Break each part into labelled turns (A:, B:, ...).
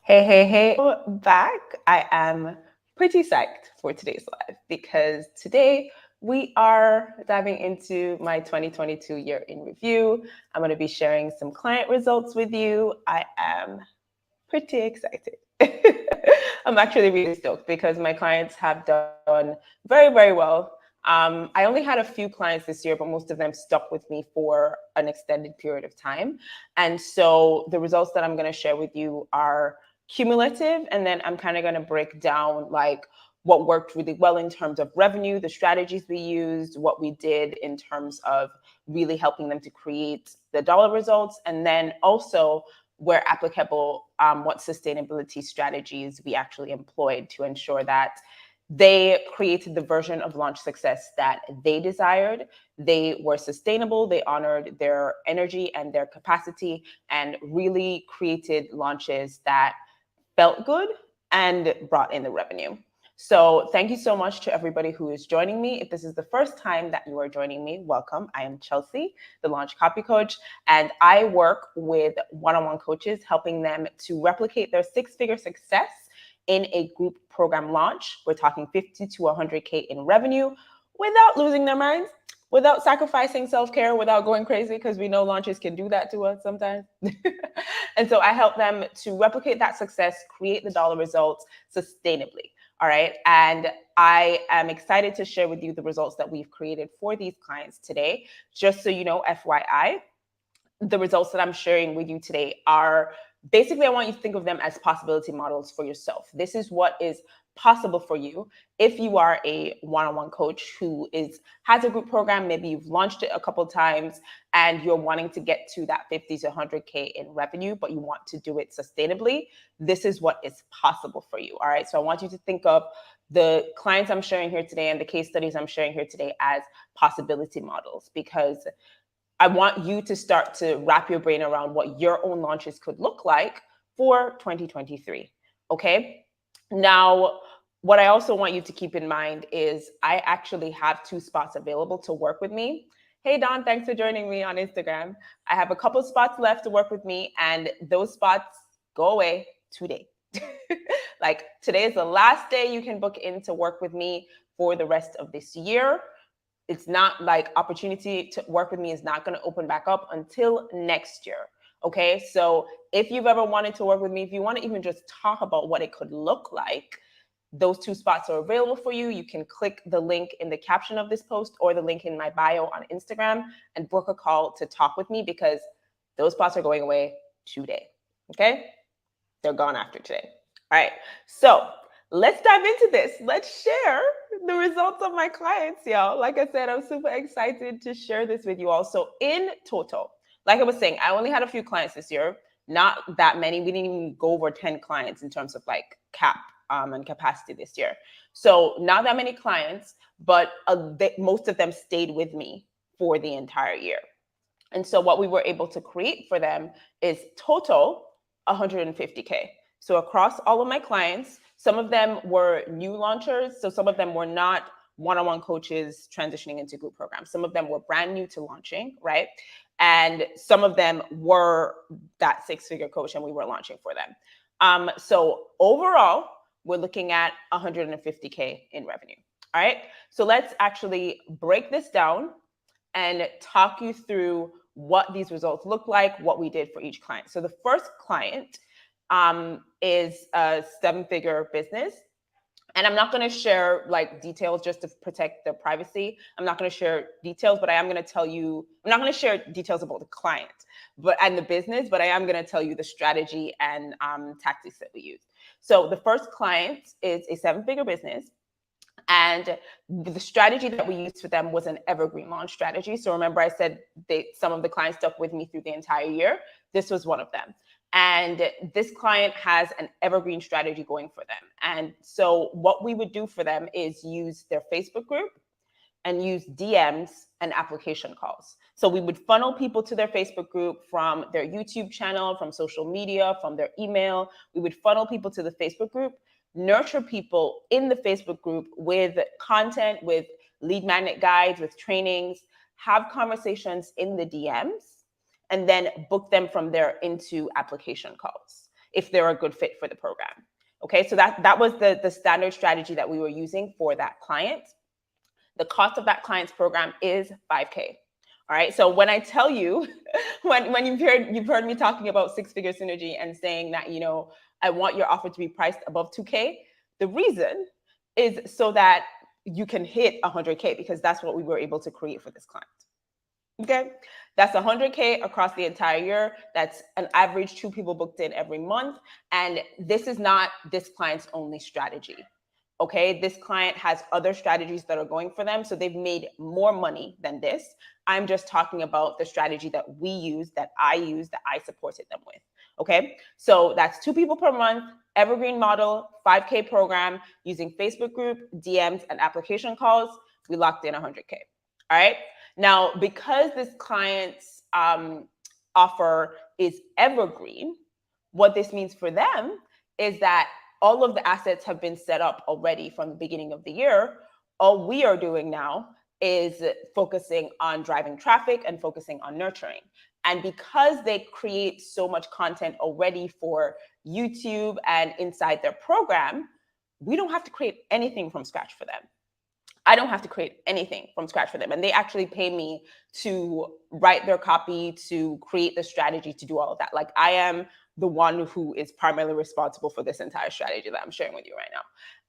A: Hey, back. I am pretty psyched for today's live because today we are diving into my 2022 year in review. I'm going to be sharing some client results with you. I am pretty excited. I'm actually really stoked because my clients have done very well. I only had a few clients this year, but most of them stuck with me for an extended period of time. And so the results that I'm going to share with you are cumulative. And then I'm kind of going to break down like what worked really well in terms of revenue, the strategies we used, what we did in terms of really helping them to create the dollar results, and then also where applicable, what sustainability strategies we actually employed to ensure that they created the version of launch success that they desired. They were sustainable, they honored their energy and their capacity, and really created launches that felt good and brought in the revenue. So thank you so much to everybody who is joining me. If this is the first time that you are joining me, welcome. I am Chelsea, the Launch Copy Coach, and I work with one-on-one coaches, helping them to replicate their six-figure success in a group program launch. We're talking 50 to 100K in revenue without losing their minds, without sacrificing self-care, without going crazy, because we know launches can do that to us sometimes. And so I help them to replicate that success, create the dollar results sustainably. All right. And I am excited to share with you the results that we've created for these clients today. Just so you know, FYI, the results that I'm sharing with you today are basically, I want you to think of them as possibility models for yourself. This is what is possible for you if you are a one-on-one coach who has a group program. Maybe you've launched it a couple of times and you're wanting to get to that 50 to 100K in revenue, but you want to do it sustainably. This is what is possible for you. All right. So I want you to think of the clients I'm sharing here today and the case studies I'm sharing here today as possibility models, because I want you to start to wrap your brain around what your own launches could look like for 2023. Okay. Now, what I also want you to keep in mind is I actually have 2 spots available to work with me. Hey, Don, thanks for joining me on Instagram. I have a couple spots left to work with me, and those spots go away today. Like, today is the last day you can book in to work with me for the rest of this year. It's not like opportunity to work with me is not going to open back up until next year. Okay. So if you've ever wanted to work with me, if you want to even just talk about what it could look like, those 2 spots are available for you. You can click the link in the caption of this post or the link in my bio on Instagram and book a call to talk with me, because those spots are going away today. Okay. They're gone after today. All right. So let's dive into this. Let's share the results of my clients, y'all. Like I said, I'm super excited to share this with you all. So in total, like I was saying, I only had a few clients this year, not that many. We didn't even go over 10 clients in terms of like cap and capacity this year. So not that many clients, but most of them stayed with me for the entire year. And so what we were able to create for them is total 150K. So across all of my clients, some of them were new launchers. So some of them were not one-on-one coaches transitioning into group programs. Some of them were brand new to launching, right? And some of them were that 6-figure coach and we were launching for them. So overall, we're looking at 150K in revenue. All right. So let's actually break this down and talk you through what these results look like, what we did for each client. So the first client is a 7-figure business. And I'm not going to share like details just to protect their privacy. I'm not going to share details, but I am going to tell you, I'm not going to share details about the client and the business, but I am going to tell you the strategy and tactics that we use. So the first client is a 7-figure business. And the strategy that we used for them was an evergreen launch strategy. So remember, I said some of the clients stuck with me through the entire year. This was one of them. And this client has an evergreen strategy going for them. And so what we would do for them is use their Facebook group and use DMs and application calls. So we would funnel people to their Facebook group from their YouTube channel, from social media, from their email. We would funnel people to the Facebook group, nurture people in the Facebook group with content, with lead magnet guides, with trainings, have conversations in the DMs, and then book them from there into application calls. if they're a good fit for the program. Okay, so that was the standard strategy that we were using for that client. The cost of that client's program is $5K. All right. So when I tell you, when you've heard me talking about six-figure synergy and saying that, I want your offer to be priced above 2K, the reason is so that you can hit 100K, because that's what we were able to create for this client. Okay, that's 100K across the entire year. That's an average 2 people booked in every month. And this is not this client's only strategy. Okay, this client has other strategies that are going for them. So they've made more money than this. I'm just talking about the strategy that we use, that I supported them with. Okay, so that's 2 people per month, evergreen model, 5K program, using Facebook group, DMs, and application calls. We locked in 100K. All right. Now, because this client's offer is evergreen, what this means for them is that all of the assets have been set up already from the beginning of the year. All we are doing now is focusing on driving traffic and focusing on nurturing. And because they create so much content already for YouTube and inside their program, we don't have to create anything from scratch for them. I don't have to create anything from scratch for them. And they actually pay me to write their copy, to create the strategy, to do all of that. Like, I am the one who is primarily responsible for this entire strategy that I'm sharing with you right now.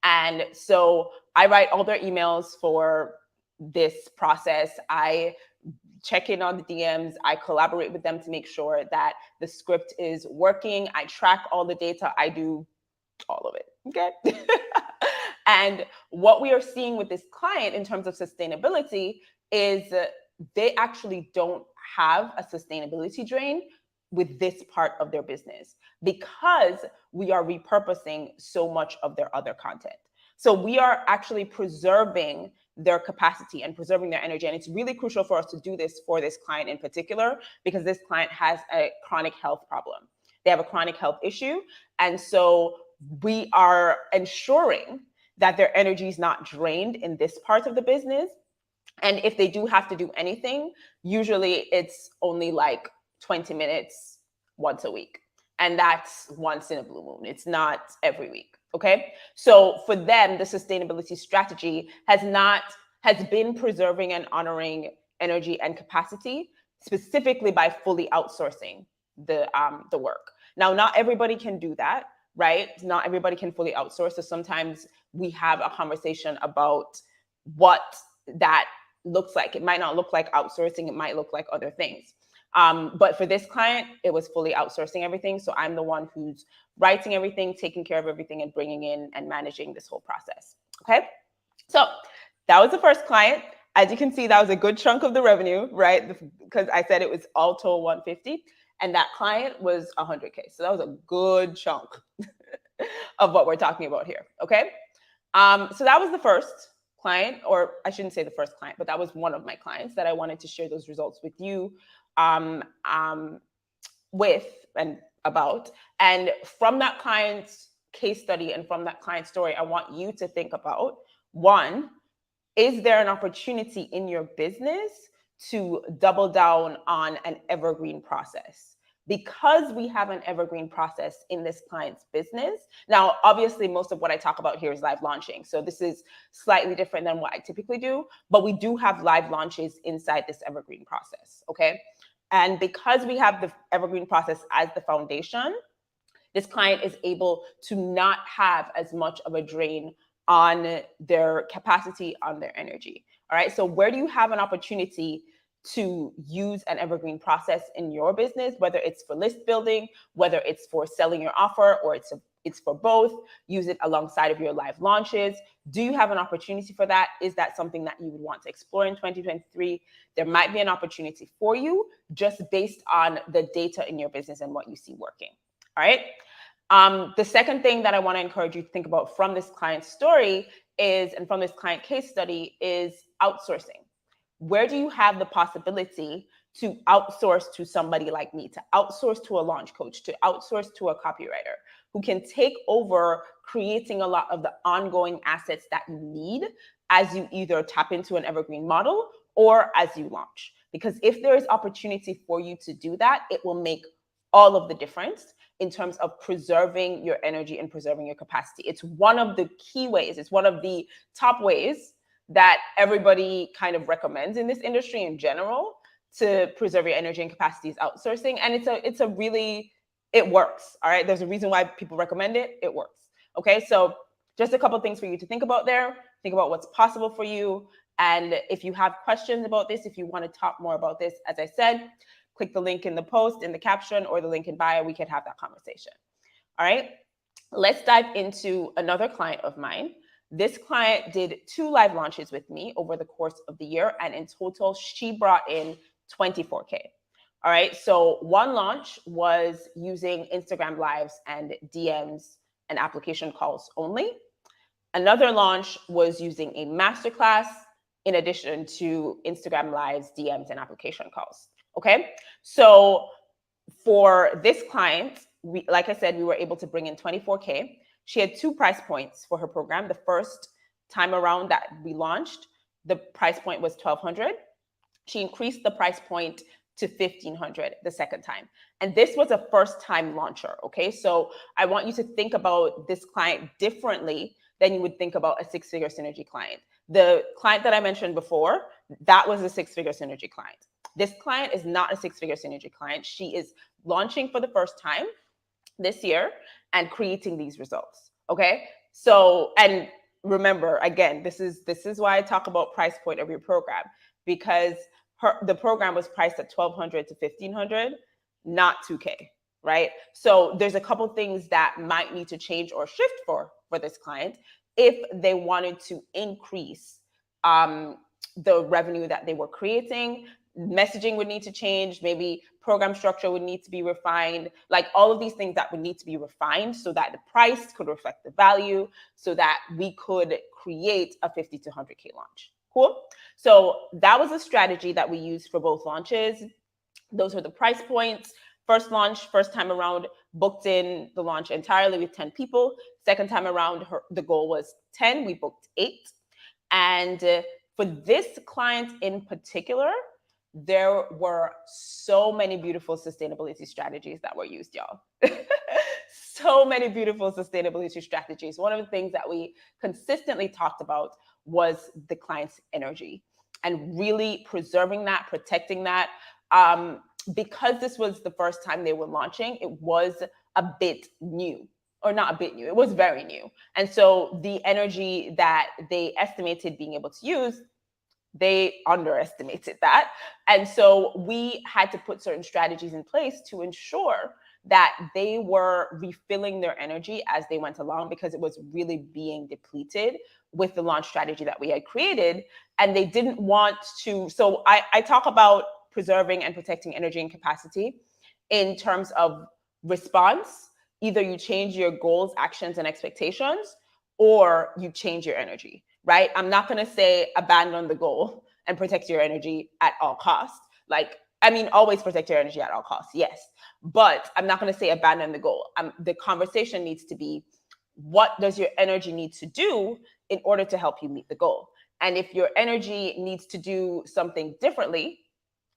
A: And so I write all their emails for this process. I check in on the DMs. I collaborate with them to make sure that the script is working. I track all the data. I do all of it. Okay. And what we are seeing with this client in terms of sustainability is they actually don't have a sustainability drain with this part of their business, because we are repurposing so much of their other content. So we are actually preserving their capacity and preserving their energy. And it's really crucial for us to do this for this client in particular, because this client has a chronic health problem. They have a chronic health issue. And so we are ensuring that their energy is not drained in this part of the business. And if they do have to do anything, usually it's only like 20 minutes once a week. And that's once in a blue moon. It's not every week. Okay. So for them, the sustainability strategy has been preserving and honoring energy and capacity, specifically by fully outsourcing the work. Now, not everybody can do that, right? Not everybody can fully outsource. So sometimes we have a conversation about what that looks like. It might not look like outsourcing. It might look like other things. But for this client, it was fully outsourcing everything. So I'm the one who's writing everything, taking care of everything, and bringing in and managing this whole process. Okay. So that was the first client. As you can see, that was a good chunk of the revenue, right? Because I said it was all total 150, and that client was 100K. So that was a good chunk of what we're talking about here. Okay. So that was the first client, or I shouldn't say the first client, but that was one of my clients that I wanted to share those results with you with and about. And from that client's case study and from that client story, I want you to think about, one, is there an opportunity in your business to double down on an evergreen process? Because we have an evergreen process in this client's business. Now, obviously, most of what I talk about here is live launching. So this is slightly different than what I typically do, but we do have live launches inside this evergreen process, okay? And because we have the evergreen process as the foundation, this client is able to not have as much of a drain on their capacity, on their energy. All right. So where do you have an opportunity to use an evergreen process in your business, whether it's for list building, whether it's for selling your offer, or it's for both? Use it alongside of your live launches. Do you have an opportunity for that? Is that something that you would want to explore in 2023? There might be an opportunity for you just based on the data in your business and what you see working. All right. The second thing that I want to encourage you to think about from this client story is, and from this client case study, is outsourcing. Where do you have the possibility to outsource to somebody like me, to outsource to a launch coach, to outsource to a copywriter who can take over creating a lot of the ongoing assets that you need as you either tap into an evergreen model or as you launch? Because if there is opportunity for you to do that, it will make all of the difference. in terms of preserving your energy and preserving your capacity. It's one of the key ways, it's one of the top ways that everybody kind of recommends in this industry in general to preserve your energy and capacity is outsourcing. And it's a really, it works. All right. There's a reason why people recommend it. It works. Okay. So just a couple things for you to think about there. Think about what's possible for you. And if you have questions about this, if you want to talk more about this, as I said, click the link in the post, in the caption, or the link in bio. We can have that conversation. All right. Let's dive into another client of mine. This client did 2 live launches with me over the course of the year. And in total, she brought in 24K. All right. So one launch was using Instagram Lives and DMs and application calls only. Another launch was using a masterclass in addition to Instagram Lives, DMs, and application calls. Okay. So for this client, like I said, we were able to bring in 24K. She had 2 price points for her program. The first time around that we launched, the price point was $1,200. She increased the price point to $1,500 the second time. And this was a first time launcher. Okay. So I want you to think about this client differently than you would think about a 6-figure synergy client. The client that I mentioned before, that was a 6-figure synergy client. This client is not a 6-figure synergy client. She is launching for the first time this year and creating these results. Okay. So, and remember, again, this is why I talk about price point of your program, because the program was priced at $1,200 to $1,500, not $2K, right? So there's a couple things that might need to change or shift for this client if they wanted to increase the revenue that they were creating. Messaging would need to change. Maybe program structure would need to be refined. Like all of these things that would need to be refined so that the price could reflect the value, so that we could create a 50 to 100K launch. Cool. So that was a strategy that we used for both launches. Those were the price points. First launch, first time around, booked in the launch entirely with 10 people. Second time around, the goal was 10. We booked 8. And for this client in particular, there were so many beautiful sustainability strategies that were used, y'all. So many beautiful sustainability strategies. One of the things that we consistently talked about was the client's energy and really preserving that, protecting that. Because this was the first time they were launching, it was a bit new, or not a bit new, it was very new. And so the energy that they estimated being able to use, they underestimated that. And so we had to put certain strategies in place to ensure that they were refilling their energy as they went along, because it was really being depleted with the launch strategy that we had created. And they didn't want to. So I talk about preserving and protecting energy and capacity in terms of response. Either you change your goals, actions, and expectations, or you change your energy, right? I'm not going to say abandon the goal and protect your energy at all costs. Like, I mean, always protect your energy at all costs, yes. But I'm not going to say abandon the goal. The conversation needs to be, what does your energy need to do in order to help you meet the goal? And if your energy needs to do something differently,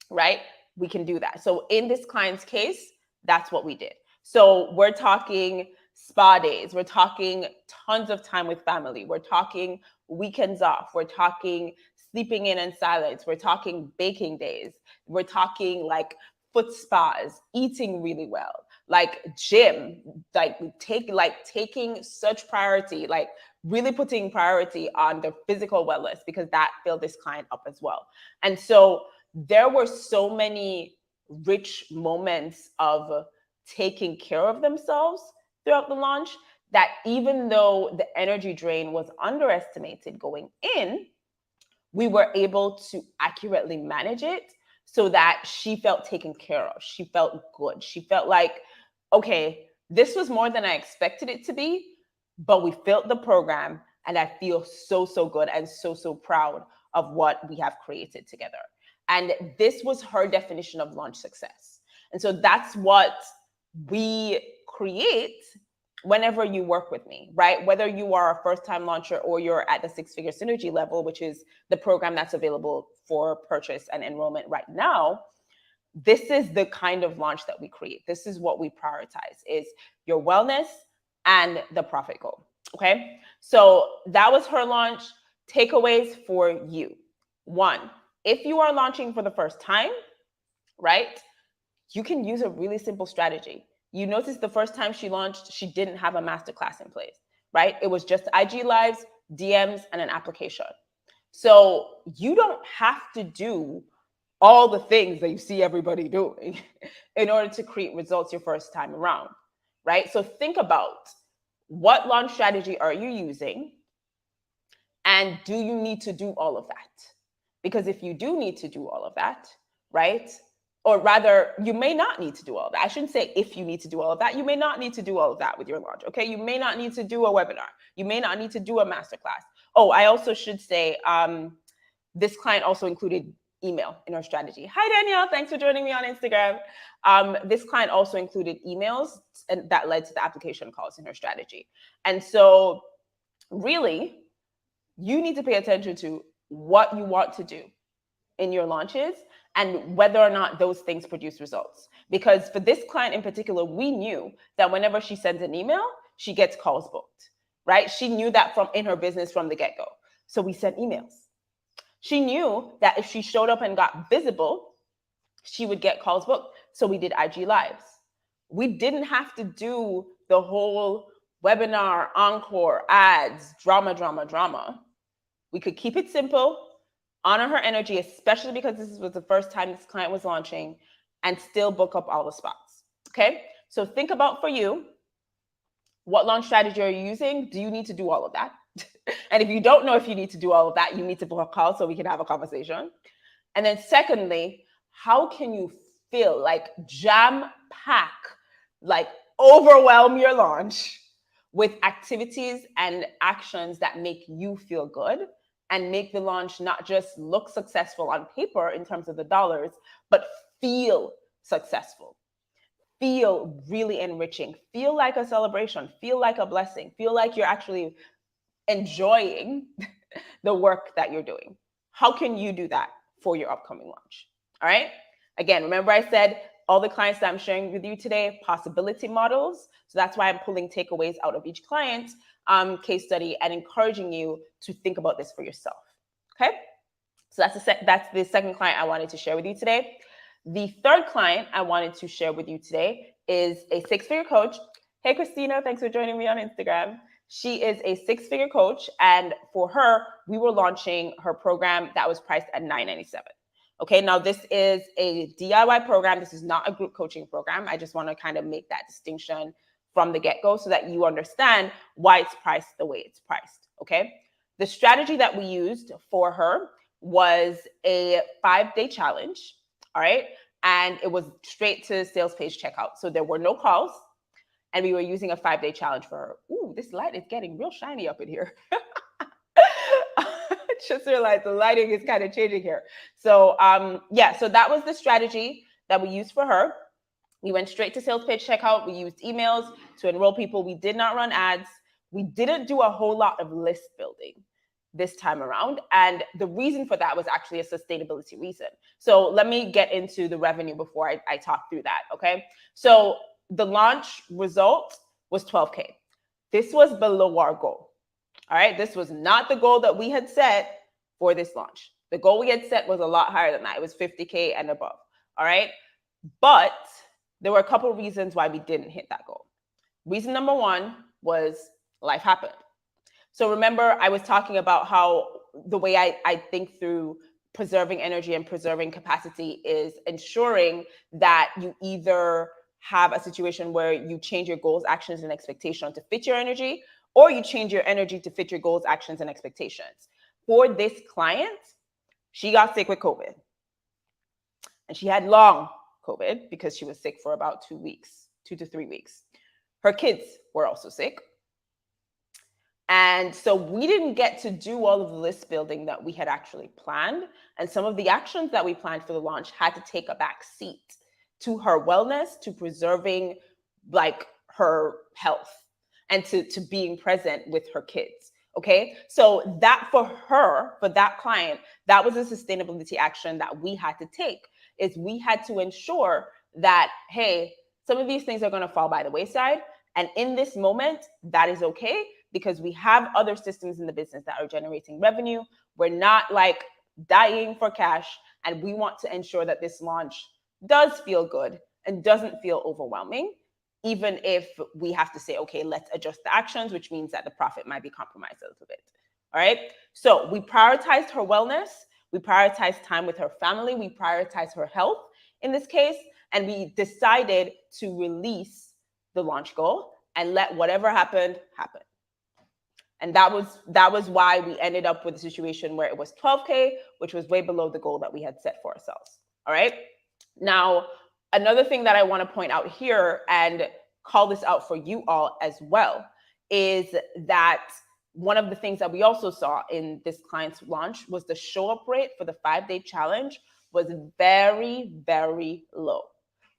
A: right, we can do that. So in this client's case, that's what we did. So we're talking spa days. We're talking tons of time with family. We're talking weekends off. We're talking sleeping in silence. We're talking baking days. We're talking like foot spas, eating really well, like gym, like taking such priority, like really putting priority on the physical wellness, because that filled this client up as well. And so there were so many rich moments of taking care of themselves throughout the launch that even though the energy drain was underestimated going in, we were able to accurately manage it so that she felt taken care of. She felt good. She felt like, okay, this was more than I expected it to be, but we filled the program and I feel so, so good and so, so proud of what we have created together. And this was her definition of launch success. And so that's what we create whenever you work with me, right? Whether you are a first-time launcher or you're at the 6-figure synergy level, which is the program that's available for purchase and enrollment right now, this is the kind of launch that we create. This is what we prioritize, is your wellness and the profit goal. Okay. So that was her launch. Takeaways for you. One, if you are launching for the first time, right, you can use a really simple strategy. You notice the first time she launched, she didn't have a masterclass in place, right? It was just IG lives, DMs, and an application. So you don't have to do all the things that you see everybody doing in order to create results your first time around, right? So think about, what launch strategy are you using? And do you need to do all of that? Because if you do need to do all of that, right? Or rather, you may not need to do all of that. I shouldn't say if you need to do all of that. You may not need to do all of that with your launch, okay? You may not need to do a webinar. You may not need to do a masterclass. Oh, I also should say, this client also included email in her strategy. Hi, Danielle. Thanks for joining me on Instagram. This client also included emails, and that led to the application calls in her strategy. And so really, you need to pay attention to what you want to do in your launches and whether or not those things produce results. Because for this client in particular, we knew that whenever she sends an email, she gets calls booked, right? She knew that from in her business from the get-go. So we sent emails. She knew that if she showed up and got visible, she would get calls booked. So we did IG lives. We didn't have to do the whole webinar, encore, ads, drama. We could keep it simple, honor her energy, especially because this was the first time this client was launching, and still book up all the spots. Okay. So think about, for you, what launch strategy are you using? Do you need to do all of that? And if you don't know if you need to do all of that, you need to book a call so we can have a conversation. And then secondly, how can you feel like jam pack, like overwhelm your launch with activities and actions that make you feel good and make the launch not just look successful on paper in terms of the dollars, but feel successful, feel really enriching, feel like a celebration, feel like a blessing, feel like you're actually enjoying the work that you're doing. How can you do that for your upcoming launch? All right. Again, remember I said all the clients that I'm sharing with you today, possibility models. So that's why I'm pulling takeaways out of each client case study and encouraging you to think about this for yourself. Okay. So that's the second client I wanted to share with you today. The third client I wanted to share with you today is a six-figure coach. Hey, Christina, thanks for joining me on Instagram. She is a six-figure coach, and for her, we were launching her program that was priced at $997. Okay, now this is a DIY program. This is not a group coaching program. I just want to kind of make that distinction from the get-go so that you understand why it's priced the way it's priced. Okay, the strategy that we used for her was a 5-day challenge. All right, and it was straight to sales page checkout. So there were no calls. And we were using a 5-day challenge for her. Ooh, this light is getting real shiny up in here. Just realized the lighting is kind of changing here. So yeah, so that was the strategy that we used for her. We went straight to sales page checkout. We used emails to enroll people. We did not run ads. We didn't do a whole lot of list building this time around. And the reason for that was actually a sustainability reason. So let me get into the revenue before I talk through that, okay? So the launch result was 12K. This was below our goal. All right. This was not the goal that we had set for this launch. The goal we had set was a lot higher than that. It was 50K and above. All right. But there were a couple of reasons why we didn't hit that goal. Reason number one was life happened. So remember, I was talking about how the way I think through preserving energy and preserving capacity is ensuring that you either have a situation where you change your goals, actions, and expectation to fit your energy, or you change your energy to fit your goals, actions, and expectations. For this client, she got sick with COVID. And she had long COVID because she was sick for about 2 weeks, 2 to 3 weeks. Her kids were also sick. And so we didn't get to do all of the list building that we had actually planned. And some of the actions that we planned for the launch had to take a back seat to her wellness, to preserving like her health, and to being present with her kids. Okay. So that for her, for that client, that was a sustainability action that we had to take, is we had to ensure that, hey, some of these things are going to fall by the wayside. And in this moment, that is okay because we have other systems in the business that are generating revenue. We're not like dying for cash, and we want to ensure that this launch does feel good and doesn't feel overwhelming, even if we have to say, okay, let's adjust the actions, which means that the profit might be compromised a little bit. All right. So we prioritized her wellness. We prioritized time with her family. We prioritized her health in this case. And we decided to release the launch goal and let whatever happened happen. And that was why we ended up with a situation where it was 12K, which was way below the goal that we had set for ourselves. All right. Now, another thing that I want to point out here and call this out for you all as well is that one of the things that we also saw in this client's launch was the show up rate for the 5-day challenge was very, very low.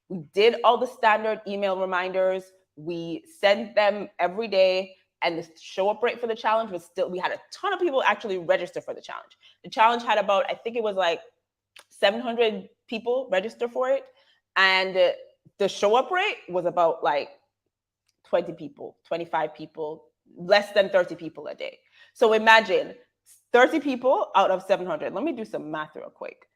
A: We did all the standard email reminders. We sent them every day. And the show up rate for the challenge was still, we had a ton of people actually register for the challenge. The challenge had about, I think it was like 700 people register for it. And the show up rate was about like 20 people, 25 people, less than 30 people a day. So imagine 30 people out of 700. Let me do some math real quick.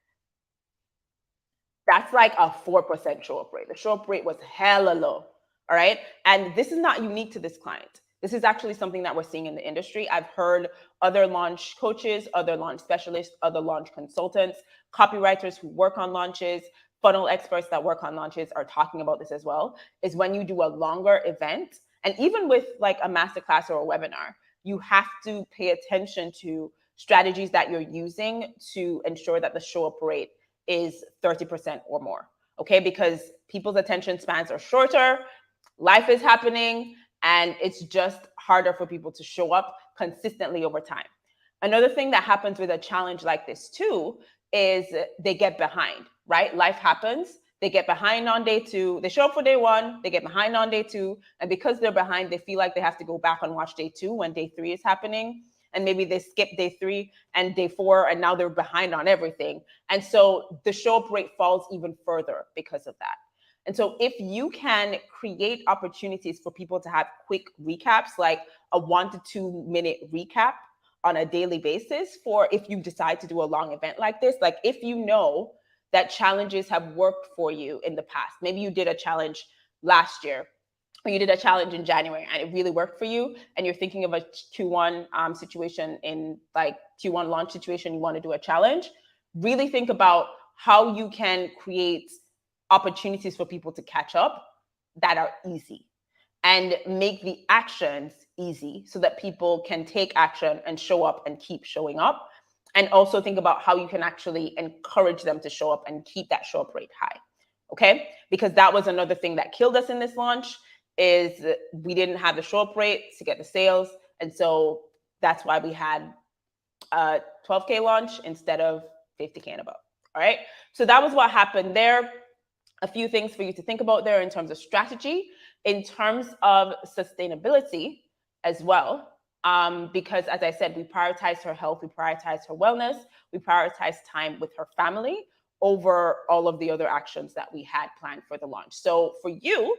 A: That's like a 4% show up rate. The show up rate was hella low. All right. And this is not unique to this client. This is actually something that we're seeing in the industry. I've heard other launch coaches, other launch specialists, other launch consultants, copywriters who work on launches, funnel experts that work on launches are talking about this as well, is when you do a longer event, and even with like a masterclass or a webinar, you have to pay attention to strategies that you're using to ensure that the show up rate is 30% or more, okay? Because people's attention spans are shorter, life is happening, and it's just harder for people to show up consistently over time. Another thing that happens with a challenge like this too is they get behind, right? Life happens. They get behind on day 2. They show up for day 1. They get behind on day 2. And because they're behind, they feel like they have to go back and watch day 2 when day 3 is happening. And maybe they skip day 3 and day 4, and now they're behind on everything. And so the show up rate falls even further because of that. And so if you can create opportunities for people to have quick recaps, like a 1 to 2 minute recap on a daily basis, for if you decide to do a long event like this, like if you know that challenges have worked for you in the past, maybe you did a challenge last year, or you did a challenge in January and it really worked for you, and you're thinking of a Q1 situation, in like Q1 launch situation, you want to do a challenge, really think about how you can create opportunities for people to catch up that are easy, and make the actions easy so that people can take action and show up and keep showing up. And also think about how you can actually encourage them to show up and keep that show up rate high. Okay? Because that was another thing that killed us in this launch, is we didn't have the show up rate to get the sales. And so that's why we had a 12K launch instead of 50K and above. All right? So that was what happened there. A few things for you to think about there in terms of strategy, in terms of sustainability as well. Because as I said, we prioritize her health, we prioritize her wellness, we prioritize time with her family over all of the other actions that we had planned for the launch. So for you,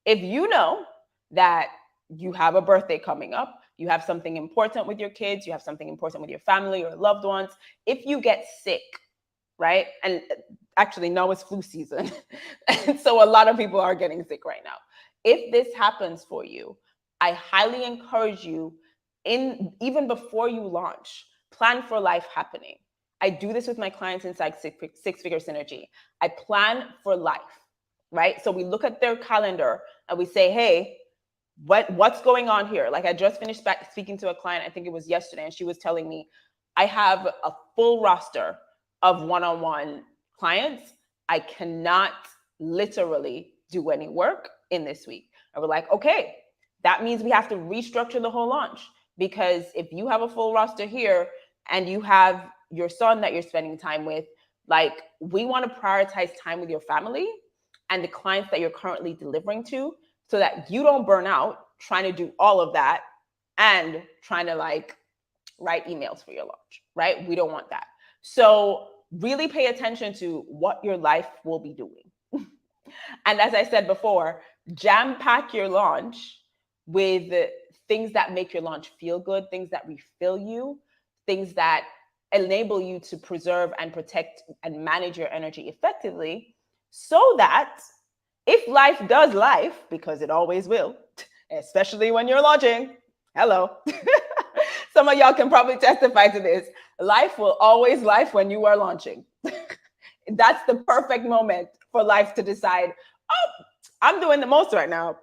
A: if you know that you have a birthday coming up, you have something important with your kids, you have something important with your family or loved ones, if you get sick, right? And actually now it's flu season. And so a lot of people are getting sick right now. If this happens for you, I highly encourage you, even before you launch, plan for life happening. I do this with my clients inside Six Figure Synergy. I plan for life, right? So we look at their calendar and we say, hey, what's going on here? Like I just finished speaking to a client, I think it was yesterday, and she was telling me, I have a full roster of one-on-one clients. I cannot literally do any work in this week. And we're like, okay, that means we have to restructure the whole launch, because if you have a full roster here and you have your son that you're spending time with, like we want to prioritize time with your family and the clients that you're currently delivering to, so that you don't burn out trying to do all of that and trying to like write emails for your launch, right? We don't want that. So really pay attention to what your life will be doing. And as I said before, jam pack your launch with things that make your launch feel good, things that refill you, things that enable you to preserve and protect and manage your energy effectively, so that if life does life, because it always will, especially when you're launching, hello. Some of y'all can probably testify to this. Life will always life when you are launching. That's the perfect moment for life to decide, oh, I'm doing the most right now.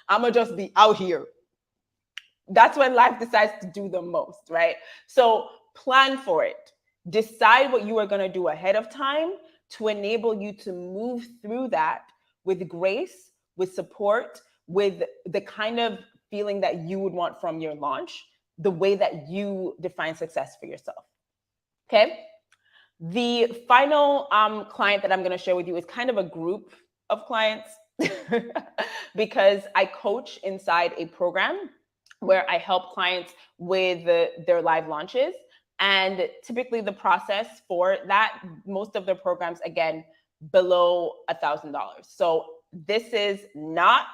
A: I'm gonna just be out here. That's when life decides to do the most, right? So plan for it. Decide what you are gonna do ahead of time to enable you to move through that with grace, with support, with the kind of feeling that you would want from your launch, the way that you define success for yourself. Okay? The final client that I'm going to share with you is kind of a group of clients because I coach inside a program where I help clients with their live launches. And typically the process for that, most of their programs, again, below $1,000. So this is not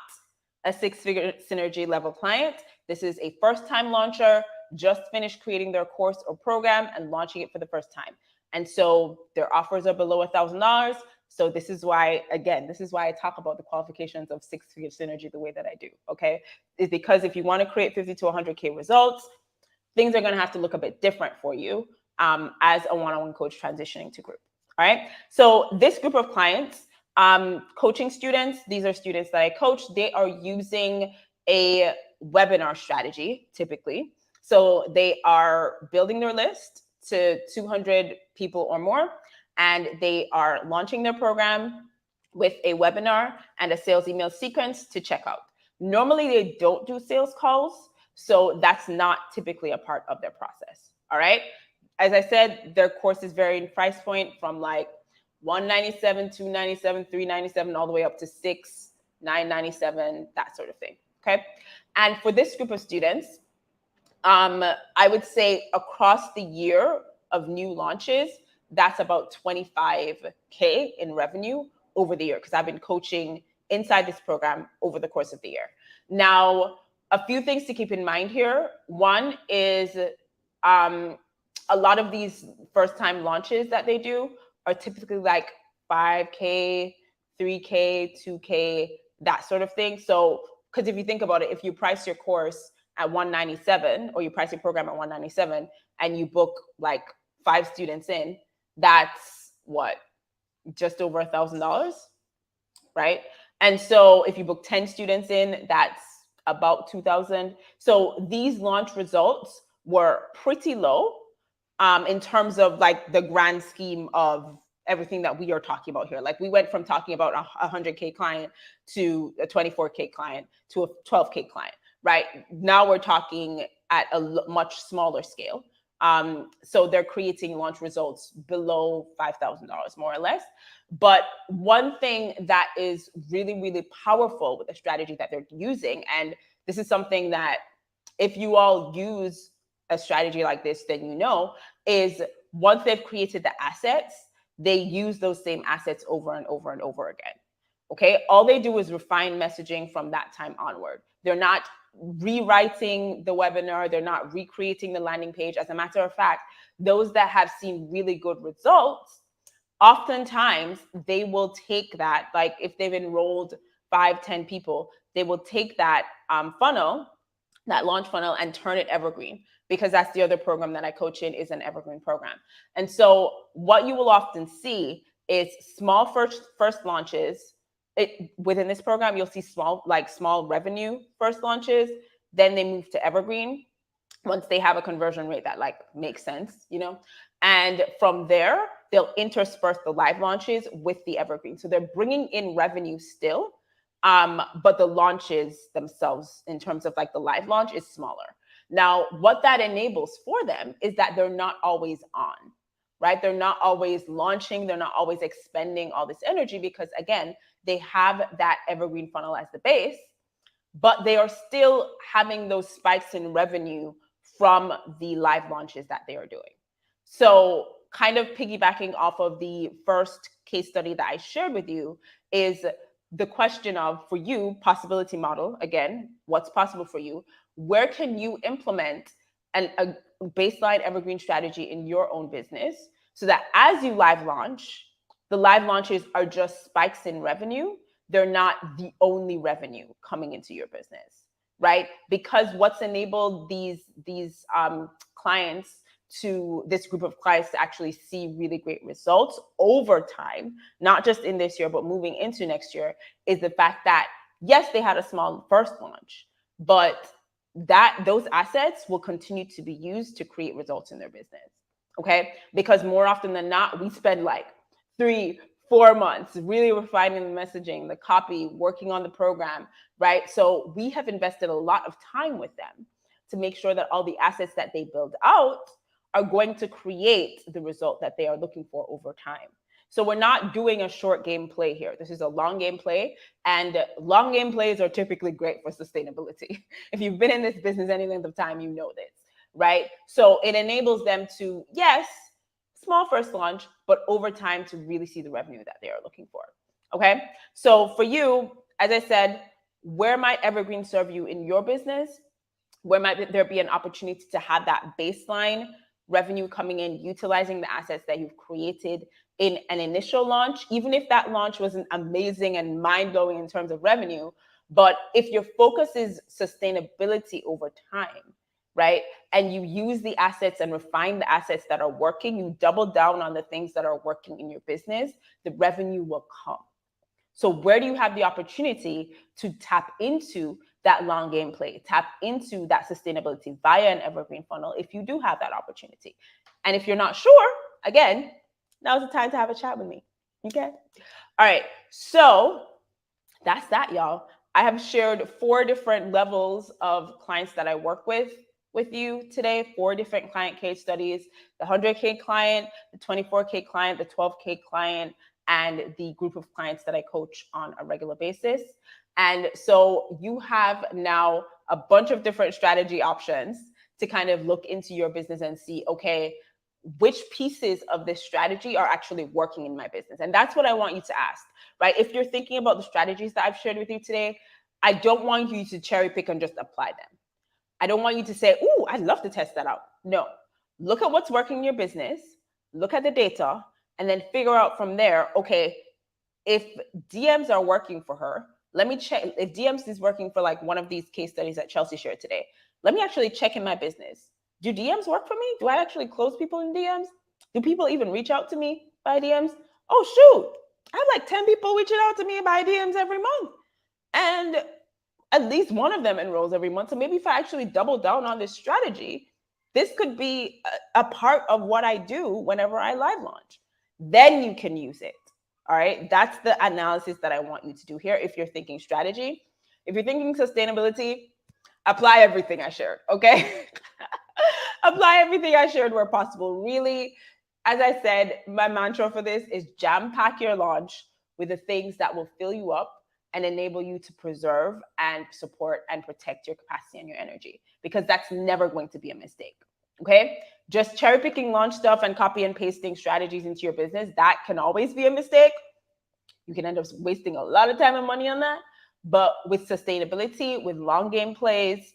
A: a six-figure synergy level client. This is a first-time launcher, just finished creating their course or program and launching it for the first time. And so their offers are below $1,000. So this is why, again, this is why I talk about the qualifications of six-figure synergy the way that I do, okay? Is because if you want to create 50 to 100K results, things are going to have to look a bit different for you as a one-on-one coach transitioning to group, all right? So this group of clients, coaching students, these are students that I coach, they are using a webinar strategy typically. So they are building their list to 200 people or more, and they are launching their program with a webinar and a sales email sequence to check out. Normally, they don't do sales calls, so that's not typically a part of their process, all right? As I said, their courses vary in price point from like $197, $297, $397, all the way up to $6, $997, that sort of thing, okay? And for this group of students, I would say across the year of new launches, that's about 25K in revenue over the year, because I've been coaching inside this program over the course of the year. Now, a few things to keep in mind here. One is a lot of these first-time launches that they do are typically like 5K, 3K, 2K, that sort of thing. So, because if you think about it, if you price your course at 197 or you price your program at 197 and you book like 5 students in, that's what, just over $1,000, right? And so if you book 10 students in, that's about 2,000. So these launch results were pretty low in terms of like the grand scheme of everything that we are talking about here. Like we went from talking about a 100K client to a 24K client to a 12K client, right? Now we're talking at a much smaller scale. So they're creating launch results below $5,000 more or less. But one thing that is really, really powerful with the strategy that they're using, and this is something that if you all use a strategy like this, then you know, is once they've created the assets, they use those same assets over and over and over again. Okay, all they do is refine messaging from that time onward. They're not rewriting the webinar, they're not recreating the landing page. As a matter of fact, those that have seen really good results, oftentimes they will take that, like if they've enrolled 5-10 people, they will take that funnel, that launch funnel, and turn it evergreen, because that's the other program that I coach in, is an evergreen program. And so what you will often see is small first launches. Within this program, you'll see small revenue first launches, then they move to evergreen once they have a conversion rate that like makes sense, you know, and from there they'll intersperse the live launches with the evergreen. So they're bringing in revenue still, but the launches themselves, in terms of like the live launch, is smaller. Now, what that enables for them is that they're not always on, right? They're not always launching. They're not always expending all this energy, because again, they have that evergreen funnel as the base, but they are still having those spikes in revenue from the live launches that they are doing. So kind of piggybacking off of the first case study that I shared with you is the question of, for you, possibility model. Again, what's possible for you? Where can you implement a baseline evergreen strategy in your own business so that as you live launch, the live launches are just spikes in revenue. They're not the only revenue coming into your business, right? Because what's enabled these clients, to this group of clients, to actually see really great results over time, not just in this year, but moving into next year, is the fact that yes, they had a small first launch, but that those assets will continue to be used to create results in their business. Okay, because more often than not, we spend like 3-4 months really refining the messaging, the copy, working on the program, right? So we have invested a lot of time with them to make sure that all the assets that they build out are going to create the result that they are looking for over time. So we're not doing a short game play here. This is a long game play, and long game plays are typically great for sustainability. If you've been in this business any length of time, you know this, right? So it enables them to, yes, small first launch, but over time to really see the revenue that they are looking for. Okay. So for you, as I said, where might evergreen serve you in your business? Where might there be an opportunity to have that baseline revenue coming in, utilizing the assets that you've created in an initial launch, even if that launch wasn't amazing and mind-blowing in terms of revenue, but if your focus is sustainability over time, right? And you use the assets and refine the assets that are working, you double down on the things that are working in your business, the revenue will come. So where do you have the opportunity to tap into that long game play, tap into that sustainability via an evergreen funnel if you do have that opportunity? And if you're not sure, again, now's the time to have a chat with me. Okay? All right. So that's that, y'all. I have shared 4 different levels of clients that I work with you today, 4 different client case studies: the 100K client, the 24K client, the 12K client, and the group of clients that I coach on a regular basis. And so you have now a bunch of different strategy options to kind of look into your business and see, okay, which pieces of this strategy are actually working in my business? And that's what I want you to ask, right? If you're thinking about the strategies that I've shared with you today, I don't want you to cherry pick and just apply them. I don't want you to say, "Ooh, I'd love to test that out." No, look at what's working in your business, look at the data, and then figure out from there, okay, if DMs are working for her, let me check. If DMs is working for like one of these case studies that Chelsea shared today, let me actually check in my business. Do DMs work for me? Do I actually close people in DMs? Do people even reach out to me by DMs? Oh, shoot. I have like 10 people reaching out to me by DMs every month. And at least one of them enrolls every month. So maybe if I actually double down on this strategy, this could be a part of what I do whenever I live launch. Then you can use it. All right. That's the analysis that I want you to do here. If you're thinking strategy, if you're thinking sustainability, apply everything I shared. Okay. Apply everything I shared where possible. Really, as I said, my mantra for this is jam pack your launch with the things that will fill you up and enable you to preserve and support and protect your capacity and your energy, because that's never going to be a mistake. Okay. Just cherry picking launch stuff and copy and pasting strategies into your business, that can always be a mistake. You can end up wasting a lot of time and money on that. But with sustainability, with long game plays,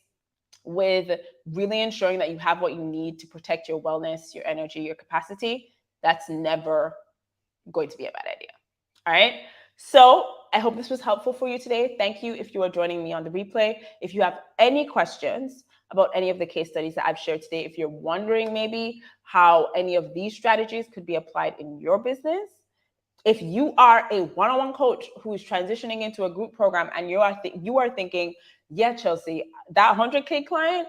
A: with really ensuring that you have what you need to protect your wellness, your energy, your capacity, that's never going to be a bad idea. All right. So I hope this was helpful for you today. Thank you if you are joining me on the replay. If you have any questions about any of the case studies that I've shared today, if you're wondering maybe how any of these strategies could be applied in your business, if you are a one-on-one coach who is transitioning into a group program and you are thinking, yeah, Chelsea, that 100K client,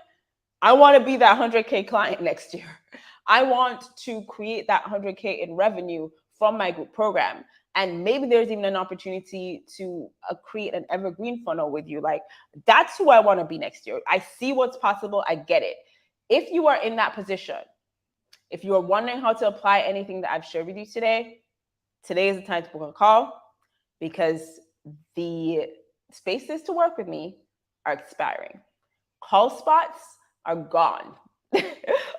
A: I want to be that 100K client next year. I want to create that 100K in revenue from my group program. And maybe there's even an opportunity to create an evergreen funnel with you. Like, that's who I want to be next year. I see what's possible. I get it. If you are in that position, if you are wondering how to apply anything that I've shared with you today, today is the time to book a call, because the spaces to work with me are expiring. Call spots are gone.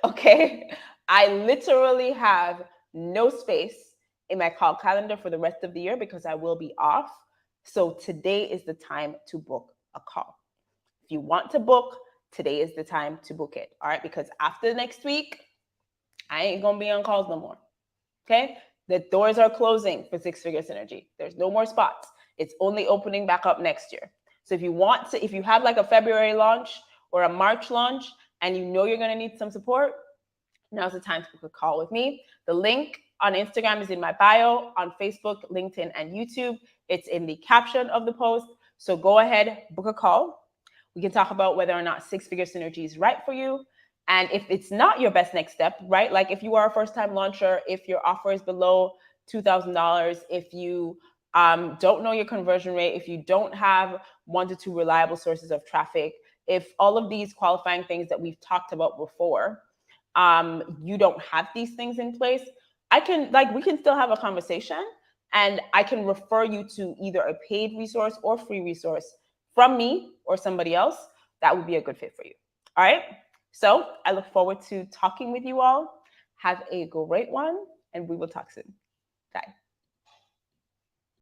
A: Okay. I literally have no space in my call calendar for the rest of the year because I will be off. So today is the time to book a call. If you want to book, today is the time to book it. All right, because after next week, I ain't gonna be on calls no more. Okay, the doors are closing for Six Figure Synergy. There's no more spots. It's only opening back up next year. So if you want to, if you have like a February launch or a March launch and you know you're gonna need some support, now's the time to book a call with me. The link on Instagram is in my bio, on Facebook, LinkedIn, and YouTube. It's in the caption of the post. So go ahead, book a call. We can talk about whether or not Six Figure Synergy is right for you. And if it's not your best next step, right? Like if you are a first-time launcher, if your offer is below $2,000, if you don't know your conversion rate, if you don't have 1 to 2 reliable sources of traffic, if all of these qualifying things that we've talked about before, you don't have these things in place, we can still have a conversation and I can refer you to either a paid resource or free resource from me or somebody else that would be a good fit for you. All right. So I look forward to talking with you all. Have a great one and we will talk soon. Bye.